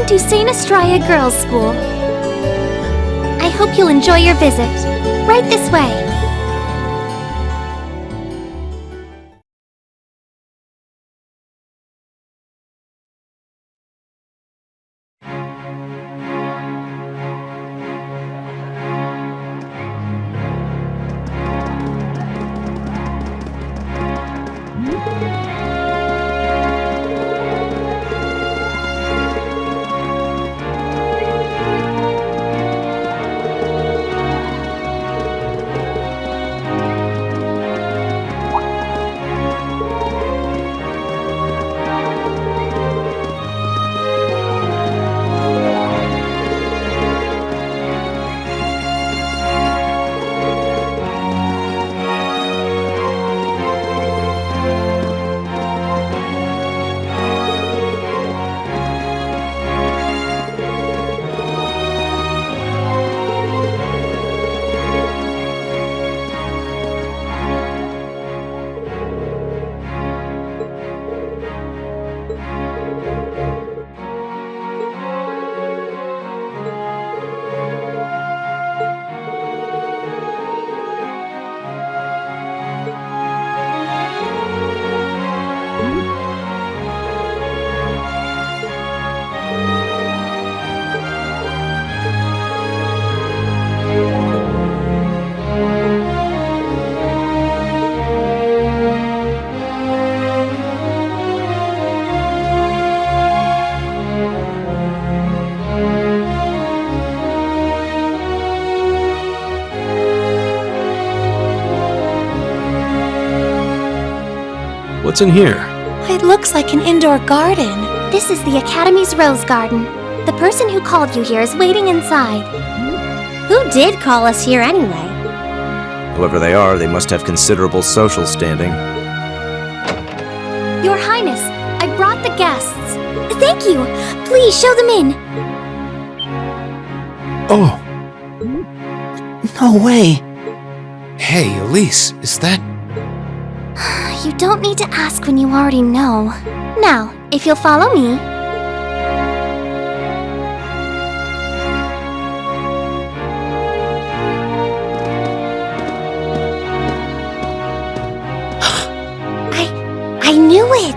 Welcome to St. Estrella Girls' School. I hope you'll enjoy your visit. Right this way. What's in here? It looks like an indoor garden. This is the Academy's Rose Garden. The person who called you here is waiting inside. Who did call us here anyway? Whoever they are, they must have considerable social standing. Your Highness, I brought the guests. Thank you. Please show them in. Oh. No way. Hey, Elise, is that... You don't need to ask when you already know. Now, if you'll follow me... I knew it!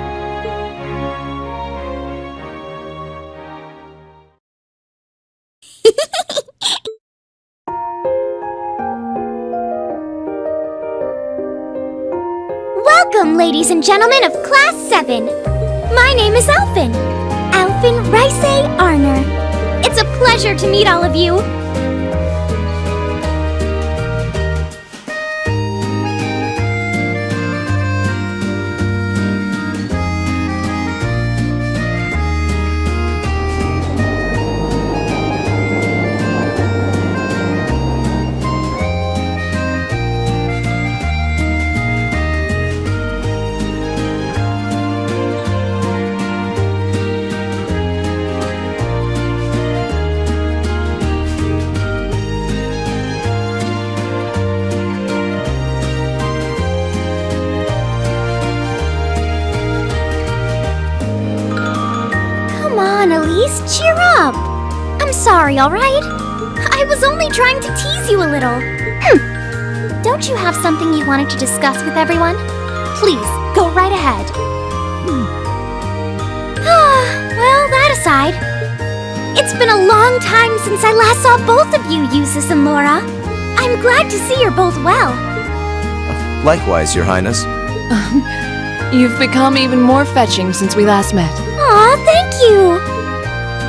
Welcome, ladies and gentlemen of Class 7. My name is Alphen. Alphen Rice Arner. It's a pleasure to meet all of you. Elise, cheer up! I'm sorry, alright? I was only trying to tease you a little. Don't you have something you wanted to discuss with everyone? Please, go right ahead. Well, that aside, it's been a long time since I last saw both of you, Eustace and Laura. I'm glad to see you're both well. Likewise, Your Highness. You've become even more fetching since we last met. Aw, thank you!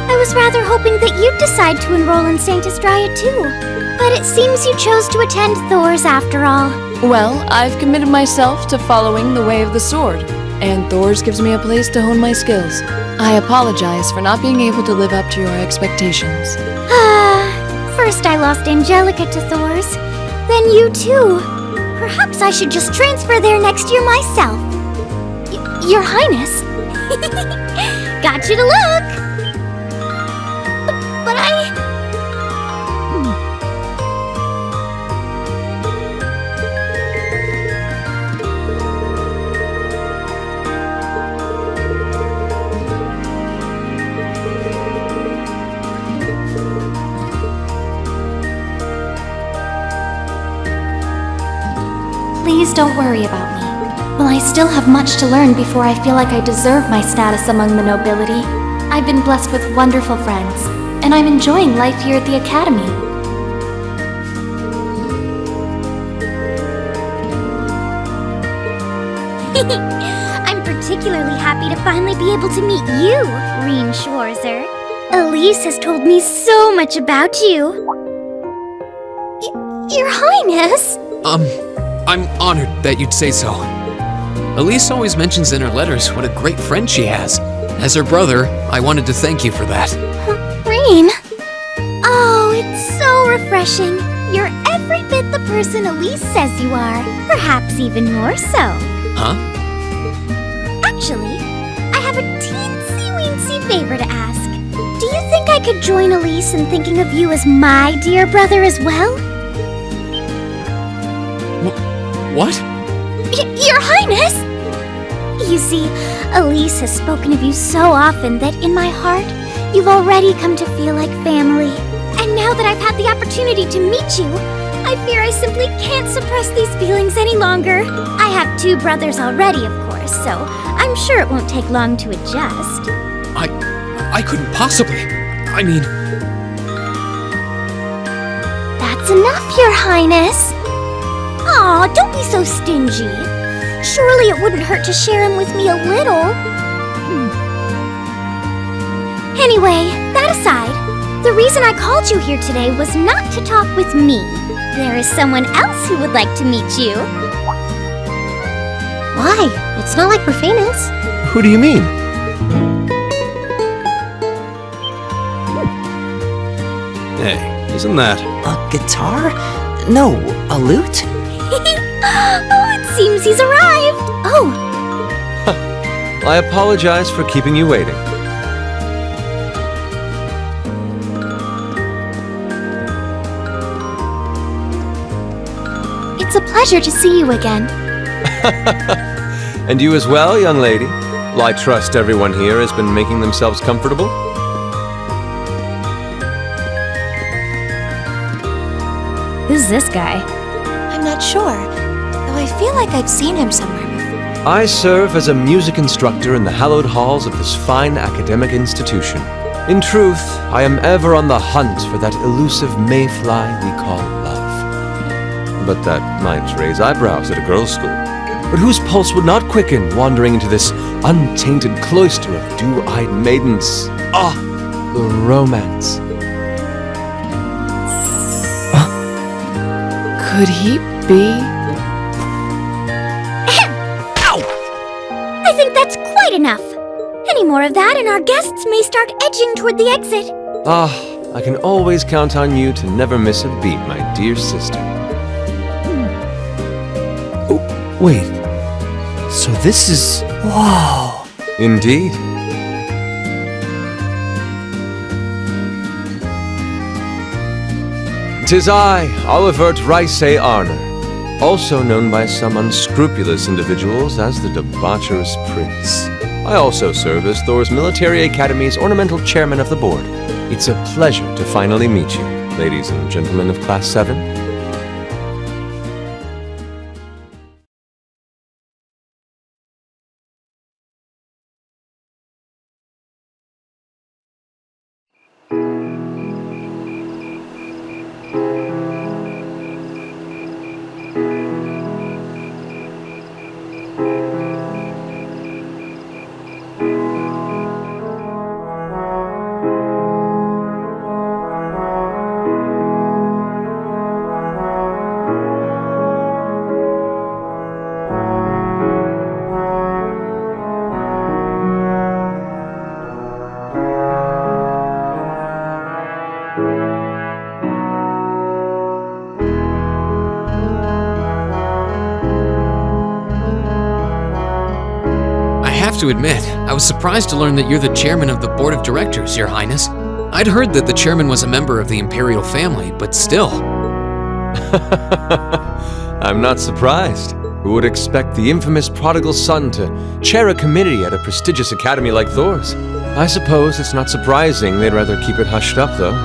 I was rather hoping that you'd decide to enroll in St. Estrella too. But it seems you chose to attend Thor's after all. Well, I've committed myself to following the way of the sword, and Thor's gives me a place to hone my skills. I apologize for not being able to live up to your expectations. First I lost Angelica to Thor's, then you too. Perhaps I should just transfer there next year myself. Your Highness. Got you to look! But don't worry about me. While I still have much to learn before I feel like I deserve my status among the nobility, I've been blessed with wonderful friends, and I'm enjoying life here at the Academy. I'm particularly happy to finally be able to meet you, Reen Schwarzer. Elise has told me so much about you. Your Highness! I'm honored that you'd say so. Elise always mentions in her letters what a great friend she has. As her brother, I wanted to thank you for that. Reen? Oh, it's so refreshing. You're every bit the person Elise says you are. Perhaps even more so. Huh? Actually, I have a teensy-weensy favor to ask. Do you think I could join Elise in thinking of you as my dear brother as well? What? Your Highness! You see, Elise has spoken of you so often that in my heart, you've already come to feel like family. And now that I've had the opportunity to meet you, I fear I simply can't suppress these feelings any longer. I have 2 brothers already, of course, so I'm sure it won't take long to adjust. I couldn't possibly. I mean... That's enough, Your Highness. Aw, don't be so stingy. Surely it wouldn't hurt to share him with me a little. Anyway, that aside, the reason I called you here today was not to talk with me. There is someone else who would like to meet you. Why? It's not like we're famous. Who do you mean? Hey, isn't that... A guitar? No, a lute? Oh, it seems he's arrived. Oh, I apologize for keeping you waiting. It's a pleasure to see you again. And you as well, young lady. Well, I trust everyone here has been making themselves comfortable. Who's this guy? I'm not sure, though I feel like I've seen him somewhere before. I serve as a music instructor in the hallowed halls of this fine academic institution. In truth, I am ever on the hunt for that elusive mayfly we call love. But that might raise eyebrows at a girls' school. But whose pulse would not quicken wandering into this untainted cloister of dew-eyed maidens? Ah, the romance. Could he be? I think that's quite enough. Any more of that and our guests may start edging toward the exit. Ah, I can always count on you to never miss a beat, my dear sister. Oh, wait. So this is... Whoa. Indeed. 'Tis I, Olivert Rice Arner, also known by some unscrupulous individuals as the debaucherous prince. I also serve as Thor's Military Academy's ornamental chairman of the board. It's a pleasure to finally meet you, ladies and gentlemen of Class 7. To admit, I was surprised to learn that you're the chairman of the board of directors, Your Highness. I'd heard that the chairman was a member of the imperial family, but still. I'm not surprised. Who would expect the infamous prodigal son to chair a committee at a prestigious academy like Thor's? I suppose it's not surprising they'd rather keep it hushed up, though.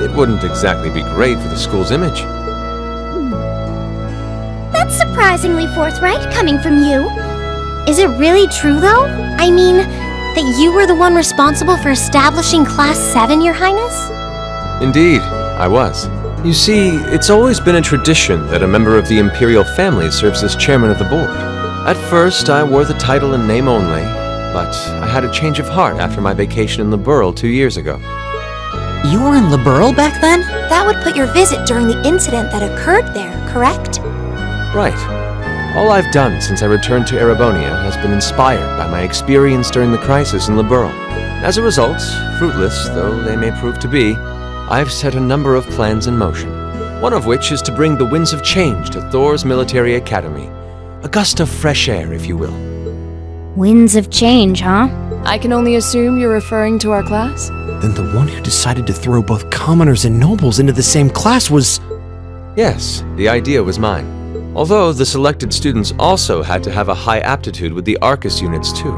It wouldn't exactly be great for the school's image. That's surprising. surprisingly forthright coming from you. Is it really true, though? I mean, that you were the one responsible for establishing Class 7, Your Highness? Indeed, I was. You see, it's always been a tradition that a member of the Imperial family serves as chairman of the board. At first, I wore the title in name only, but I had a change of heart after my vacation in Liberl 2 years ago. You were in Liberl back then? That would put your visit during the incident that occurred there, correct? Right. All I've done since I returned to Erebonia has been inspired by my experience during the crisis in Liberl. As a result, fruitless though they may prove to be, I've set a number of plans in motion. One of which is to bring the winds of change to Thor's military academy. A gust of fresh air, if you will. Winds of change, huh? I can only assume you're referring to our class? Then the one who decided to throw both commoners and nobles into the same class was... Yes, the idea was mine. Although the selected students also had to have a high aptitude with the Arcus units too.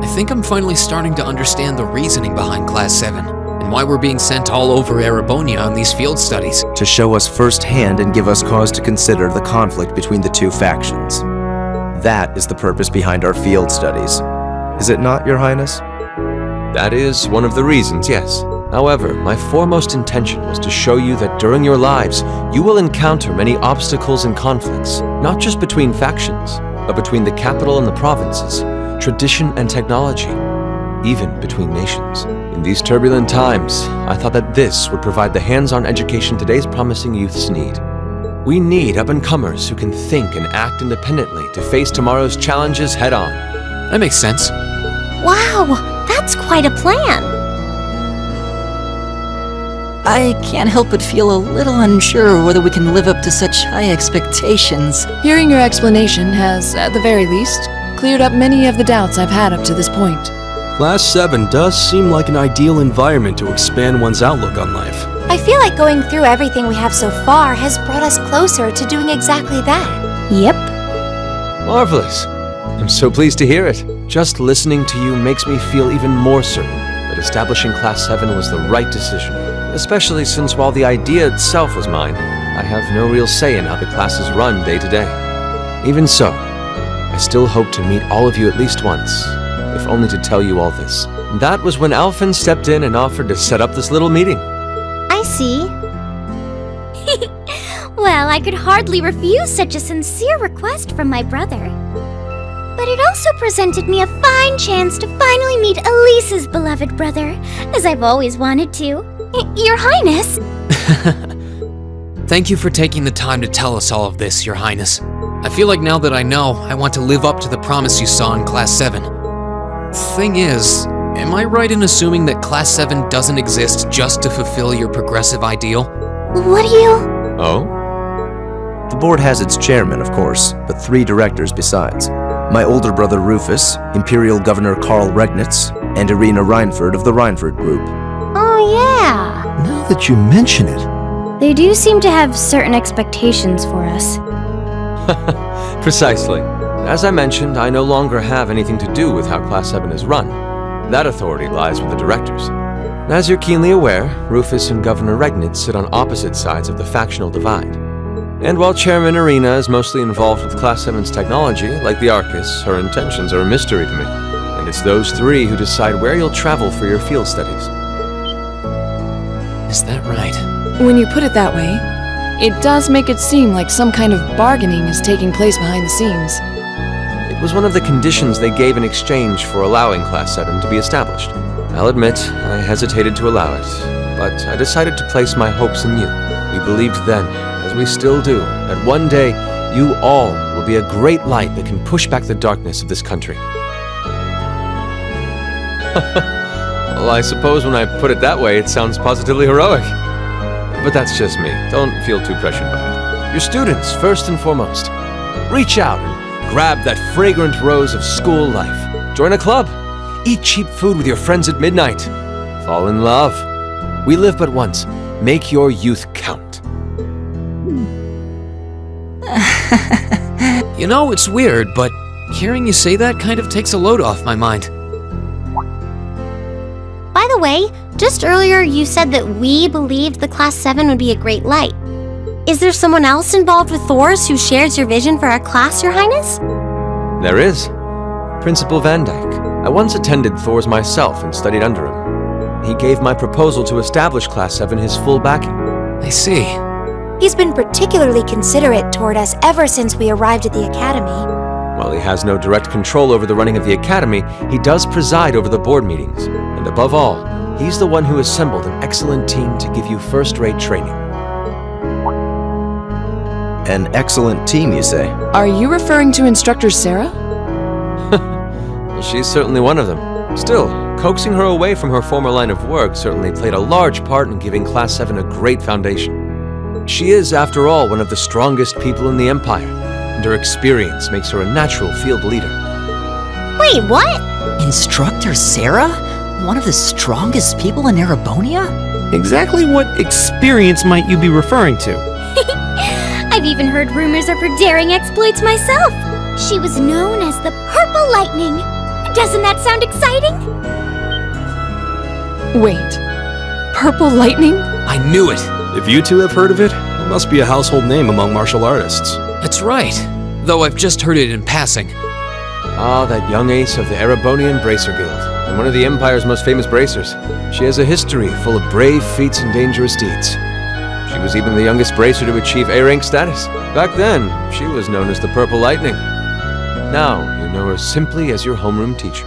I think I'm finally starting to understand the reasoning behind Class 7, and why we're being sent all over Erebonia on these field studies. To show us firsthand and give us cause to consider the conflict between the two factions. That is the purpose behind our field studies. Is it not, Your Highness? That is one of the reasons, yes. However, my foremost intention was to show you that during your lives, you will encounter many obstacles and conflicts, not just between factions, but between the capital and the provinces, tradition and technology, even between nations. In these turbulent times, I thought that this would provide the hands-on education today's promising youths need. We need up-and-comers who can think and act independently to face tomorrow's challenges head-on. That makes sense. Wow, that's quite a plan. I can't help but feel a little unsure whether we can live up to such high expectations. Hearing your explanation has, at the very least, cleared up many of the doubts I've had up to this point. Class 7 does seem like an ideal environment to expand one's outlook on life. I feel like going through everything we have so far has brought us closer to doing exactly that. Yep. Marvelous. I'm so pleased to hear it. Just listening to you makes me feel even more certain that establishing Class 7 was the right decision. Especially since while the idea itself was mine, I have no real say in how the classes run day to day. Even so, I still hope to meet all of you at least once, if only to tell you all this. That was when Alphen stepped in and offered to set up this little meeting. I see. Well, I could hardly refuse such a sincere request from my brother. But it also presented me a fine chance to finally meet Elise's beloved brother, as I've always wanted to. Your Highness! Thank you for taking the time to tell us all of this, Your Highness. I feel like now that I know, I want to live up to the promise you saw in Class 7. Thing is, am I right in assuming that Class 7 doesn't exist just to fulfill your progressive ideal? What do you... Oh? The board has its chairman, of course, but 3 directors besides. My older brother Rufus, Imperial Governor Karl Regnitz, and Irina Reinford of the Reinford Group. Oh, yeah. Now that you mention it, They do seem to have certain expectations for us. Precisely. As I mentioned, I no longer have anything to do with how Class 7 is run. That authority lies with the directors. As you're keenly aware, Rufus and Governor Regnitz sit on opposite sides of the factional divide. And while Chairman Irina is mostly involved with Class 7's technology, like the Arcus, her intentions are a mystery to me. And it's those 3 who decide where you'll travel for your field studies. Is that right? When you put it that way, it does make it seem like some kind of bargaining is taking place behind the scenes. It was one of the conditions they gave in exchange for allowing Class 7 to be established. I'll admit, I hesitated to allow it, but I decided to place my hopes in you. We believed then, as we still do, that one day, you all will be a great light that can push back the darkness of this country. Well, I suppose when I put it that way, it sounds positively heroic. But that's just me. Don't feel too pressured by it. Your students, first and foremost. Reach out and grab that fragrant rose of school life. Join a club. Eat cheap food with your friends at midnight. Fall in love. We live but once. Make your youth count. You know, it's weird, but hearing you say that kind of takes a load off my mind. By the way, just earlier you said that we believed the Class 7 would be a great light. Is there someone else involved with Thor's who shares your vision for our class, Your Highness? There is. Principal Van Dyke. I once attended Thor's myself and studied under him. He gave my proposal to establish Class 7 his full backing. I see. He's been particularly considerate toward us ever since we arrived at the Academy. While he has no direct control over the running of the Academy, he does preside over the board meetings. And above all, he's the one who assembled an excellent team to give you first-rate training. An excellent team, you say? Are you referring to Instructor Sarah? Well, she's certainly one of them. Still, coaxing her away from her former line of work certainly played a large part in giving Class 7 a great foundation. She is, after all, one of the strongest people in the Empire, and her experience makes her a natural field leader. Wait, what? Instructor Sarah? One of the strongest people in Erebonia? Exactly what experience might you be referring to? I've even heard rumors of her daring exploits myself. She was known as the Purple Lightning. Doesn't that sound exciting? Wait. Purple Lightning? I knew it! If you two have heard of it, it must be a household name among martial artists. That's right. Though I've just heard it in passing. Ah, that young ace of the Erebonian Bracer Guild, and one of the Empire's most famous bracers. She has a history full of brave feats and dangerous deeds. She was even the youngest bracer to achieve A-rank status. Back then, she was known as the Purple Lightning. Now, you know her simply as your homeroom teacher.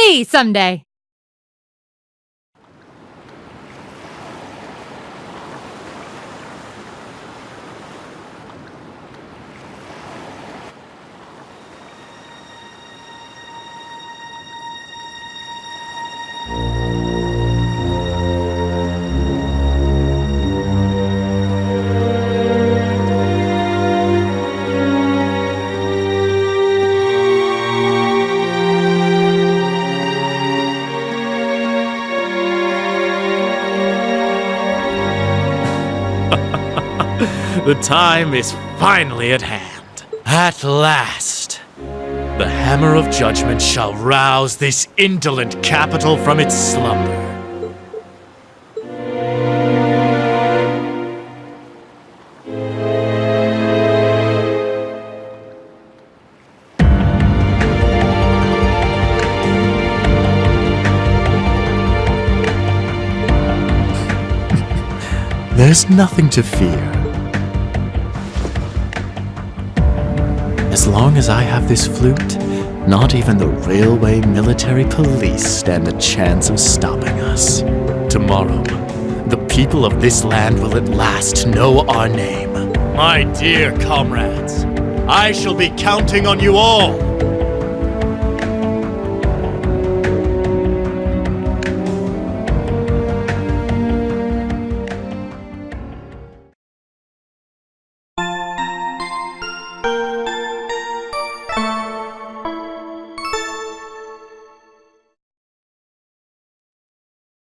me someday. The time is finally at hand. At last, the hammer of judgment shall rouse this indolent capital from its slumber. There's nothing to fear. As long as I have this flute, not even the railway military police stand a chance of stopping us. Tomorrow, the people of this land will at last know our name. My dear comrades, I shall be counting on you all